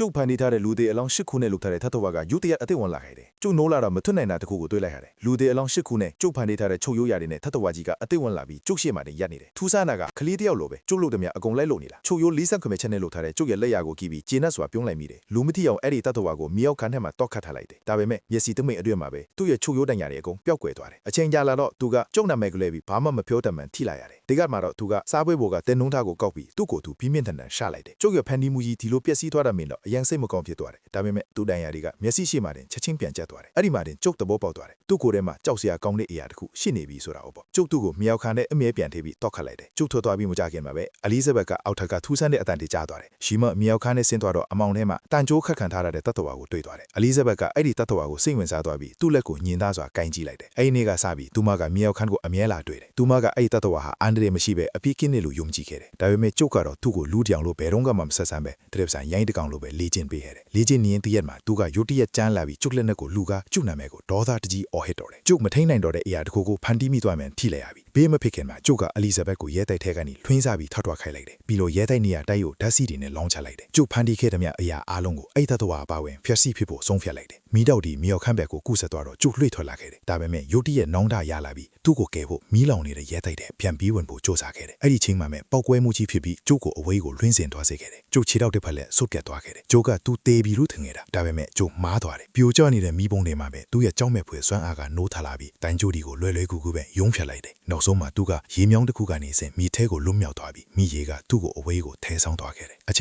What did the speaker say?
ကျုပ်ဖန်တီးထားတဲ့လူတွေအလောင်း၈ခုနဲ့လုပ်ထားတဲ့ထပ်တော်ကရုတ်တရက်အသက်ဝင်လာခဲ့တယ်ကျုပ်နိုးလာတော့မထွတ်နိုင်တာတခုကိုတွေးလိုက်ရတယ်လူတွေအလောင်း၈ခုနဲ့ကျုပ်ဖန်တီးထားတဲ့ချုပ်ရိုးရာတွေနဲ့ထပ်တော်ကြီးကအသက်ဝင်လာပြီးကျုပ်ရှေ့မှာတင်ရပ်နေတယ်ထူးဆန်းတာကကလေးတယောက်လိုပဲကျုပ်လို့တည်းများအကုန်လိုက်လို့နေတာချုပ်ရိုး40ခွေချက်နဲ့လုပ်ထားတဲ့ကျုပ်ရဲ့လက်ရာကိုကြည့်ပြီးကျေနပ်စွာပြုံးလိုက်မိတယ်လူမတိအောင်အဲ့ဒီထပ်တော်ကိုမြေအောက်ခန်းထဲမှာတောက်ခတ်ထားလိုက်တယ်ဒါပေမဲ့မျက်စိတမိတ်အတွင်းမှာပဲသူ့ရဲ့ချုပ်ရိုးတန်ရာတွေအကုန်ပျောက်ကွယ်သွားတယ်အချိန်ကြာလာတော့သူကကျုပ်နာမည်ကလေးပြီးဘာမှမပြောတတ်မှန်ထိလိုက်ရတယ်ဒီကမှာတော့သူကစားပွဲပေါ်ကတင်းနှုံးသားကိုကောက်ပြီးသူ့ကိုယ်သူပြင်းပြင်းထန်ထန်ရှာလိုက်တယ်ကျုပ်ရဲ့ဖန်တီးမှုကြီးဒီလိုပျက်စီးသွားတာမင်းတော့အရင်စိတ်မကောင်းဖြစ်သွားတယ်ဒါပေမဲ့သူ့တန်ရာတွေကမျက်စိရှိမှတင်ချက်ချင်းပြန်ကျသွားတယ်အဲ့ဒီမှာတင်ကျုပ်သဘောပေါက်သွားတယ်သူ့ကိုယ်ထဲမှာကြောက်စရာကောင်းတဲ့အရာတစ်ခုရှိနေပြီဆိုတာပေါ့ကျုပ်သူ့ကိုမြောက်ခါနဲ့အမြဲပြန်ထိပြီးတောက်ခတ်လိုက်တယ်ကျုပ်ထွက်သွားပြီးမကြခင်မှာပဲအလီဇဘက်ကအောက်ထက်ကထူးဆန်းတဲ့အတန်တေကြားသွားတယ်ရှီမမြောက်ခါနဲ့ဆင်းသွားတော့အမောင်ထဲမှာတန်ကြိုးခတ်ခံထားရတဲ့တတ်တော်ကိုတွေ့သွားတယ်အလီဇဘက်ကအဲ့ဒီတတ်တော်ကိုစိတ်ဝင်စားသွားပြီးသူ့လက်ကိုညင်သားစွာကင်ကြည့်လိုက်တယ်အဲ့ဒီနေ့ကစပြီးသူမကမြောက်ခန်းကိုအမြဲလာတွေ့တယ်သူမကအဲ့ဒီတတ်တော်ဟာအန်ဒရေမရှိပဲအပြစ်ကင်းနေလို့ယုံကြည်ခဲ့တယ်ဒါပေမဲ့ကျုပ်ကတော့သူ့ကိုလူတောင်လို့ဘယ်တော့မှမဆက်ဆန်းပဲတရက်ဆိုင်ရိုင်းတကောင်လို့ပဲလေ့ကျင့်ပေးခဲ့တယ်လေ့ကျင့်နေရင်တရက်မှာသူကရုတ်တရက်ကြမ်းလာပြီးကျုပ်လက်နဲ့ကိုလူကကျုပ်နာမည်ကိုဒေါသတကြီးအော်ဟစ်တော်တယ်ကျုပ်မထိန်နိုင်တော့တဲ့အရာတစ်ခုကိုဖန်တီးမိသွားမှန်ထိလိုက်ရပြီဘေးမဖြစ်ခင်မှာကျုပ်ကအလီဇဘက်ကိုရဲတိုက်ထဲကနေလွှင်းစားပြီးထောက်ထွားခိုင်းလိုက်တယ်ပြီးလို့ရဲတိုက်နေရတိုက်ကိုဓာတ်စီတွေနဲ့လောင်းချလိုက်တယ်ကျုပ်ဖန်တီးခဲ့တဲ့မြအရာအားလုံးကိုအဲ့တတော်အပါဝင်ဖျက်ဆီးဖြစ်ဖို့ဆုံးဖြတ်လိုက်တယ်မီးတောက်ဒီမြောက်ခန့်ဘက်ကိုကူးဆက်သွားတော့ကျုပ်လွှင့်ထွက်လာခဲ့တယ်ဒါပေမဲ့ရုတ်တရက်နောင်းတရလာပြီးသူ့ကိုကယ်ဖို့မီးလောင်နေတဲ့ရဲတိုက်တဲ့ပြန်ပြီးဝင်ဖို့စ조사ခဲ့တယ်အဲ့ဒီချိန်မှာပဲပောက်ကွဲမှုကြီးဖြစ်ပြီးကျုပ်ကိုအဝေးကိုလွှင်းစင်သွားစေခဲ့တယ်ကျုပ်ခြေထောက်တစ်ဖက်လက်ဆုတ်ပြတ်သွားခဲ့တယ်ကျုပ်ကသူ့တေးပြီးလို့ထင်ခဲ့တာဒါပေမဲ့ကျုပ်မားသွားတယ်ပြိုကျနေတဲ့မီးပုံတွေမှာပဲသူ့ရဲ့ကြောက်မဲ့ဖွယ်စွမ်းအားကနိုးထလာပြီးတန်ကြိုဒီကိုလွယ်လွယ်ကူကူပဲယုံဖြတ်လိုက်တယ်နောက်ဆုံးမှာသူကရေမြောင်းတစ်ခုကနေစင်မီထဲကိုလွတ်မြောက်သွားပြီးမိရေကသူ့ကိုအဝေးကိုထဲဆောင်သွားခဲ့တယ်